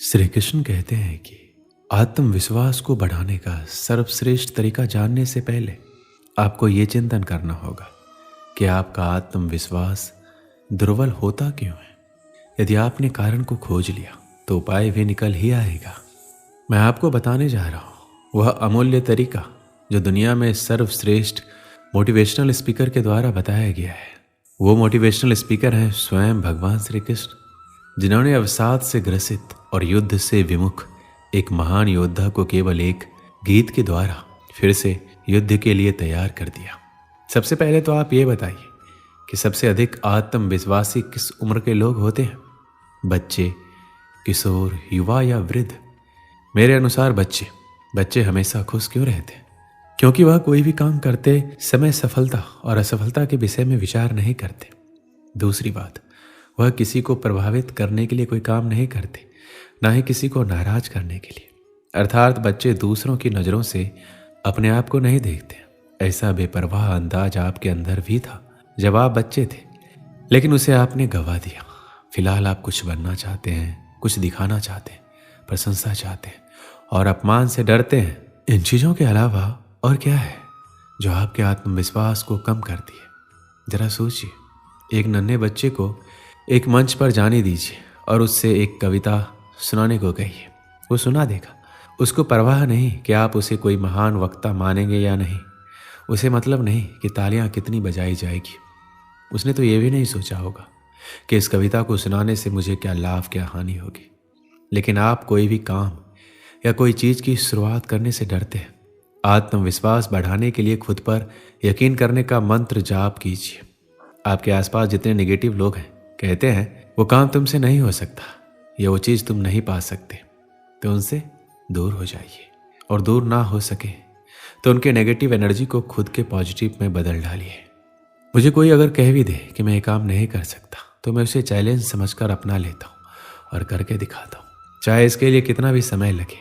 श्री कृष्ण कहते हैं कि आत्मविश्वास को बढ़ाने का सर्वश्रेष्ठ तरीका जानने से पहले आपको ये चिंतन करना होगा कि आपका आत्मविश्वास दुर्बल होता क्यों है। यदि आपने कारण को खोज लिया तो उपाय भी निकल ही आएगा। मैं आपको बताने जा रहा हूँ वह अमूल्य तरीका जो दुनिया में सर्वश्रेष्ठ मोटिवेशनल स्पीकर के द्वारा बताया गया है। वो मोटिवेशनल स्पीकर हैं स्वयं भगवान श्री कृष्ण, जिन्होंने अवसाद से ग्रसित और युद्ध से विमुख एक महान योद्धा को केवल एक गीत के द्वारा फिर से युद्ध के लिए तैयार कर दिया। सबसे पहले तो आप ये बताइए कि सबसे अधिक आत्मविश्वासी किस उम्र के लोग होते हैं? बच्चे, किशोर, युवा या वृद्ध? मेरे अनुसार बच्चे हमेशा खुश क्यों रहते हैं? क्योंकि वह कोई भी काम करते समय सफलता और असफलता के विषय में विचार नहीं करते। दूसरी बात, वह किसी को प्रभावित करने के लिए कोई काम नहीं करते, ना ही किसी को नाराज करने के लिए। अर्थात बच्चे दूसरों की नज़रों से अपने आप को नहीं देखते। ऐसा बेपरवाह अंदाज आपके अंदर भी था जब आप बच्चे थे, लेकिन उसे आपने गंवा दिया। फिलहाल आप कुछ बनना चाहते हैं, कुछ दिखाना चाहते हैं, प्रशंसा चाहते हैं और अपमान से डरते हैं। इन चीज़ों के अलावा और क्या है जो आपके आत्मविश्वास को कम करती है? जरा सोचिए, एक नन्हे बच्चे को एक मंच पर जाने दीजिए और उससे एक कविता सुनाने को कहिए। वो सुना देगा। उसको परवाह नहीं कि आप उसे कोई महान वक्ता मानेंगे या नहीं। उसे मतलब नहीं कि तालियां कितनी बजाई जाएगी। उसने तो ये भी नहीं सोचा होगा कि इस कविता को सुनाने से मुझे क्या लाभ, क्या हानि होगी। लेकिन आप कोई भी काम या कोई चीज़ की शुरुआत करने से डरते हैं। आत्मविश्वास बढ़ाने के लिए खुद पर यकीन करने का मंत्र जाप कीजिए। आपके आसपास जितने नेगेटिव लोग हैं कहते हैं वो काम तुमसे नहीं हो सकता या वो चीज़ तुम नहीं पा सकते, तो उनसे दूर हो जाइए। और दूर ना हो सके तो उनके नेगेटिव एनर्जी को खुद के पॉजिटिव में बदल डालिए। मुझे कोई अगर कह भी दे कि मैं ये काम नहीं कर सकता तो मैं उसे चैलेंज समझकर अपना लेता हूँ और करके दिखाता हूँ, चाहे इसके लिए कितना भी समय लगे।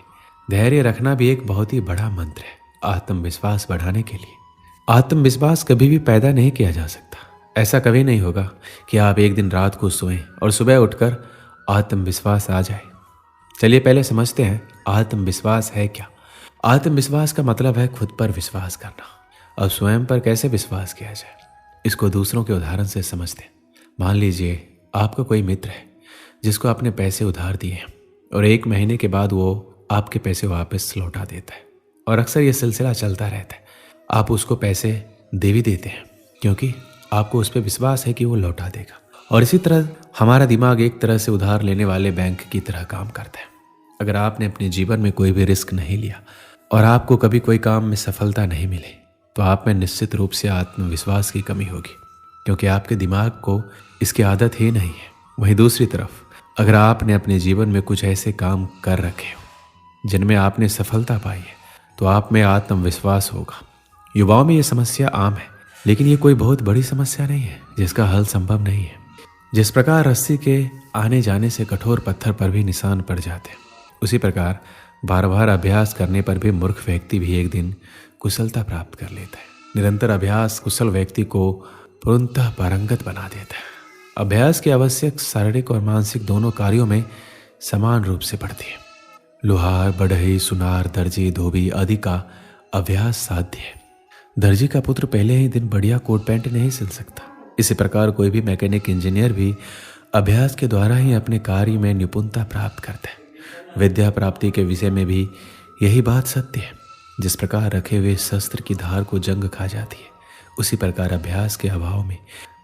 धैर्य रखना भी एक बहुत ही बड़ा मंत्र है आत्मविश्वास बढ़ाने के लिए। आत्मविश्वास कभी भी पैदा नहीं किया जा सकता। ऐसा कभी नहीं होगा कि आप एक दिन रात को सोएं और सुबह उठकर आत्मविश्वास आ जाए। चलिए पहले समझते हैं आत्मविश्वास है क्या। आत्मविश्वास का मतलब है खुद पर विश्वास करना। अब स्वयं पर कैसे विश्वास किया जाए, इसको दूसरों के उदाहरण से समझते हैं। मान लीजिए आपका कोई मित्र है जिसको आपने पैसे उधार दिए हैं और 1 महीने के बाद वो आपके पैसे वापस लौटा देता है। और अक्सर ये सिलसिला चलता रहता है। आप उसको पैसे दे भी देते हैं क्योंकि आपको उस पर विश्वास है कि वो लौटा देगा। और इसी तरह हमारा दिमाग एक तरह से उधार लेने वाले बैंक की तरह काम करता है। अगर आपने अपने जीवन में कोई भी रिस्क नहीं लिया और आपको कभी कोई काम में सफलता नहीं मिली तो आप में निश्चित रूप से आत्मविश्वास की कमी होगी, क्योंकि आपके दिमाग को इसकी आदत ही नहीं है। वहीं दूसरी तरफ अगर आपने अपने जीवन में कुछ ऐसे काम कर रखे हो जिनमें आपने सफलता पाई है तो आप में आत्मविश्वास होगा। युवाओं में ये समस्या आम है, लेकिन ये कोई बहुत बड़ी समस्या नहीं है जिसका हल संभव नहीं है। जिस प्रकार रस्सी के आने जाने से कठोर पत्थर पर भी निशान पड़ जाते हैं, उसी प्रकार बार बार अभ्यास करने पर भी मूर्ख व्यक्ति भी एक दिन कुशलता प्राप्त कर लेता है। निरंतर अभ्यास कुशल व्यक्ति को पूर्णतः पारंगत बना देता है। अभ्यास की आवश्यक शारीरिक और मानसिक दोनों कार्यों में समान रूप से पड़ती है। लोहार, बढ़ई, सुनार, दर्जी, धोबी आदि का अभ्यास साध्य है। दर्जी का पुत्र पहले ही दिन बढ़िया कोट पैंट नहीं सिल सकता। इसी प्रकार कोई भी मैकेनिक इंजीनियर भी अभ्यास के द्वारा ही अपने कार्य में निपुणता प्राप्त करता है। विद्या प्राप्ति के विषय में भी यही बात सत्य है। जिस प्रकार रखे हुए शस्त्र की धार को जंग खा जाती है, उसी प्रकार अभ्यास के अभाव में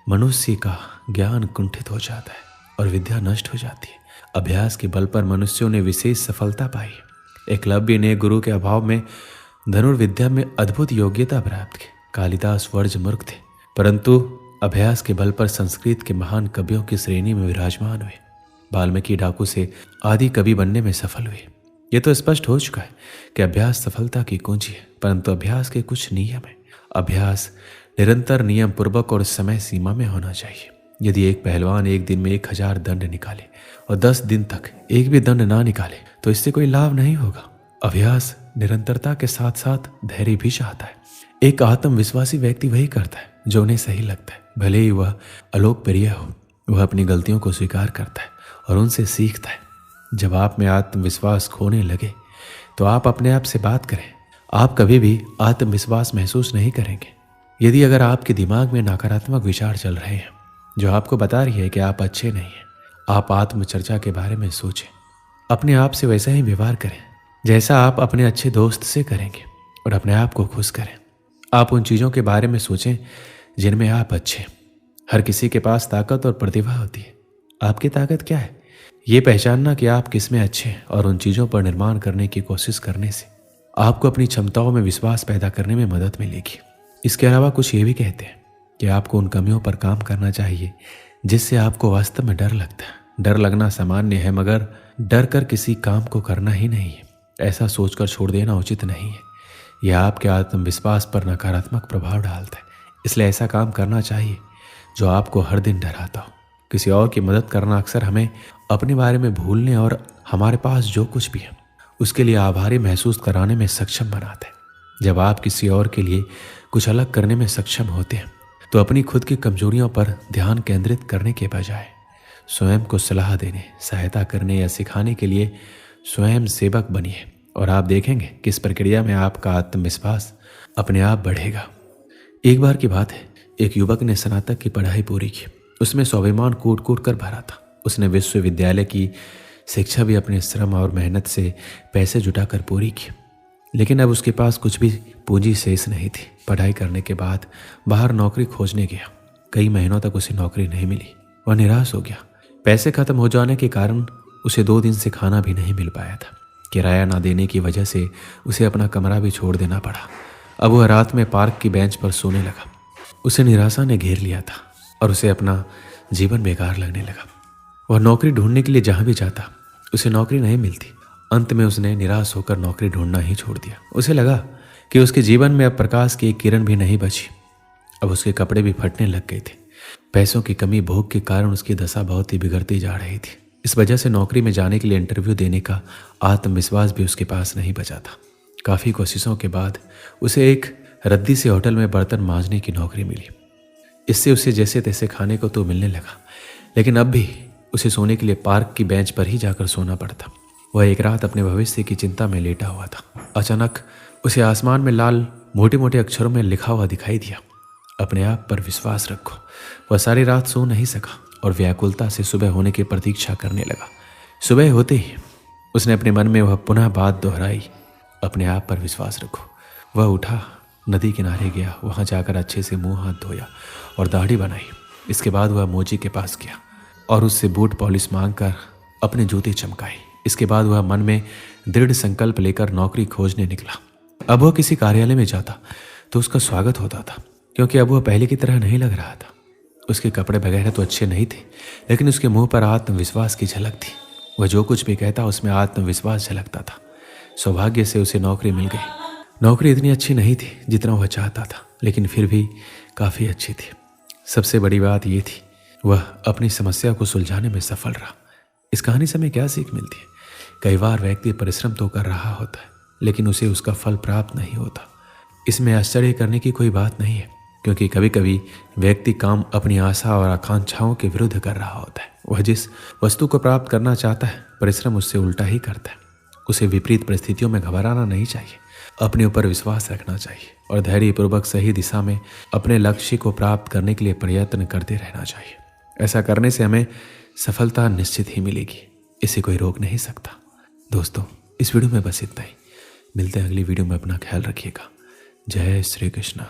मनुष्य का ज्ञान कुंठित हो जाता है और विद्या नष्ट हो जाती है। अभ्यास के बल पर मनुष्यों ने विशेष सफलता पाई। एकलव्य ने गुरु के अभाव में धनुर्विद्या में अद्भुत योग्यता प्राप्त की। कालिदास वर्ज मूर्ख थे, परंतु अभ्यास के बल पर संस्कृत के महान कवियों की श्रेणी में विराजमान हुए। वाल्मीकि डाकू से आदि कवि बनने में सफल हुए। ये तो स्पष्ट हो चुका है कि अभ्यास सफलता की कुंजी है, परंतु अभ्यास के कुछ नियम है। अभ्यास निरंतर नियम पूर्वक और समय सीमा में होना चाहिए। यदि एक पहलवान एक दिन में 1000 दंड निकाले और 10 दिन तक एक भी दंड ना निकाले तो इससे कोई लाभ नहीं होगा। अभ्यास निरंतरता के साथ साथ धैर्य भी चाहता है। एक आत्मविश्वासी व्यक्ति वही करता है जो उन्हें सही लगता है, भले ही वह अलोकप्रिय हो। वह अपनी गलतियों को स्वीकार करता है और उनसे सीखता है। जब आप में आत्मविश्वास खोने लगे तो आप अपने आप से बात करें। आप कभी भी आत्मविश्वास महसूस नहीं करेंगे यदि अगर आपके दिमाग में नकारात्मक विचार चल रहे हैं जो आपको बता रही है कि आप अच्छे नहीं हैं। आप आत्मचर्चा के बारे में सोचें, अपने आप से वैसा ही व्यवहार करें जैसा आप अपने अच्छे दोस्त से करेंगे और अपने आप को खुश करें। आप उन चीज़ों के बारे में सोचें जिनमें आप अच्छे। हर किसी के पास ताकत और प्रतिभा होती है। आपकी ताकत क्या है? ये पहचानना कि आप किस में अच्छे हैं और उन चीज़ों पर निर्माण करने की कोशिश करने से आपको अपनी क्षमताओं में विश्वास पैदा करने में मदद मिलेगी। इसके अलावा कुछ ये भी कहते हैं कि आपको उन कमियों पर काम करना चाहिए जिससे आपको वास्तव में डर लगता है। डर लगना सामान्य है, मगर डर कर किसी काम को करना ही नहीं है। ऐसा सोचकर छोड़ देना उचित नहीं है। यह आपके आत्मविश्वास पर नकारात्मक प्रभाव डालता है। इसलिए ऐसा काम करना चाहिए जो आपको हर दिन डराता हो। किसी और की मदद करना अक्सर हमें अपने बारे में भूलने और हमारे पास जो कुछ भी है उसके लिए आभारी महसूस कराने में सक्षम बनाता है। जब आप किसी और के लिए कुछ अलग करने में सक्षम होते हैं तो अपनी खुद की कमजोरियों पर ध्यान केंद्रित करने के बजाय स्वयं को सलाह देने, सहायता करने या सिखाने के लिए स्वयं सेवक बनिए और आप देखेंगे कि इस प्रक्रिया में आपका आत्मविश्वास अपने आप बढ़ेगा। एक बार की बात है, एक युवक ने स्नातक की पढ़ाई पूरी की। उसमें स्वाभिमान कूट कूट कर भरा था। उसने विश्वविद्यालय की शिक्षा भी अपने श्रम और मेहनत से पैसे जुटाकर पूरी की, लेकिन अब उसके पास कुछ भी पूंजी शेष नहीं थी। पढ़ाई करने के बाद बाहर नौकरी खोजने गया। कई महीनों तक उसे नौकरी नहीं मिली। वह निराश हो गया। पैसे खत्म हो जाने के कारण उसे 2 दिन से खाना भी नहीं मिल पाया था। किराया ना देने की वजह से उसे अपना कमरा भी छोड़ देना पड़ा। अब वह रात में पार्क की बेंच पर सोने लगा। उसे निराशा ने घेर लिया था और उसे अपना जीवन बेकार लगने लगा। वह नौकरी ढूंढने के लिए जहां भी जाता उसे नौकरी नहीं मिलती। अंत में उसने निराश होकर नौकरी ढूंढना ही छोड़ दिया। उसे लगा कि उसके जीवन में अब प्रकाश की एक किरण भी नहीं बची। अब उसके कपड़े भी फटने लग गए थे। पैसों की कमी, भूख के कारण उसकी दशा बहुत ही बिगड़ती जा रही थी। इस वजह से नौकरी में जाने के लिए इंटरव्यू देने का आत्मविश्वास भी उसके पास नहीं बचा था। काफ़ी कोशिशों के बाद उसे एक रद्दी से होटल में बर्तन मांजने की नौकरी मिली। इससे उसे जैसे तैसे खाने को तो मिलने लगा, लेकिन अब भी उसे सोने के लिए पार्क की बेंच पर ही जाकर सोना पड़ता। वह एक रात अपने भविष्य की चिंता में लेटा हुआ था। अचानक उसे आसमान में लाल मोटे मोटे अक्षरों में लिखा हुआ दिखाई दिया, अपने आप पर विश्वास रखो। वह सारी रात सो नहीं सका और व्याकुलता से सुबह होने की प्रतीक्षा करने लगा। सुबह होते ही उसने अपने मन में वह पुनः बात दोहराई, अपने आप पर विश्वास रखो। वह उठा, नदी किनारे गया। वहां जाकर अच्छे से मुंह हाथ धोया और दाढ़ी बनाई। इसके बाद वह मोची के पास गया और उससे बूट पॉलिश मांगकर अपने जूते चमकाए। इसके बाद वह मन में दृढ़ संकल्प लेकर नौकरी खोजने निकला। अब वह किसी कार्यालय में जाता तो उसका स्वागत होता था, क्योंकि अब वह पहले की तरह नहीं लग रहा था। उसके कपड़े वगैरह तो अच्छे नहीं थे, लेकिन उसके मुंह पर आत्मविश्वास की झलक थी। वह जो कुछ भी कहता उसमें आत्मविश्वास झलकता था। सौभाग्य से उसे नौकरी मिल गई। नौकरी इतनी अच्छी नहीं थी जितना वह चाहता था, लेकिन फिर भी काफ़ी अच्छी थी। सबसे बड़ी बात यह थी, वह अपनी समस्या को सुलझाने में सफल रहा। इस कहानी से हमें क्या सीख मिलती है? कई बार व्यक्ति परिश्रम तो कर रहा होता है, लेकिन उसे उसका फल प्राप्त नहीं होता। इसमें आश्चर्य करने की कोई बात नहीं है, क्योंकि कभी कभी व्यक्ति काम अपनी आशा और आकांक्षाओं के विरुद्ध कर रहा होता है। वह जिस वस्तु को प्राप्त करना चाहता है, परिश्रम उससे उल्टा ही करता है। उसे विपरीत परिस्थितियों में घबराना नहीं चाहिए, अपने ऊपर विश्वास रखना चाहिए और धैर्यपूर्वक सही दिशा में अपने लक्ष्य को प्राप्त करने के लिए प्रयत्न करते रहना चाहिए। ऐसा करने से हमें सफलता निश्चित ही मिलेगी, इसे कोई रोक नहीं सकता। दोस्तों, इस वीडियो में बस इतना ही। मिलते हैं अगली वीडियो में। अपना ख्याल रखिएगा। जय श्री कृष्णा।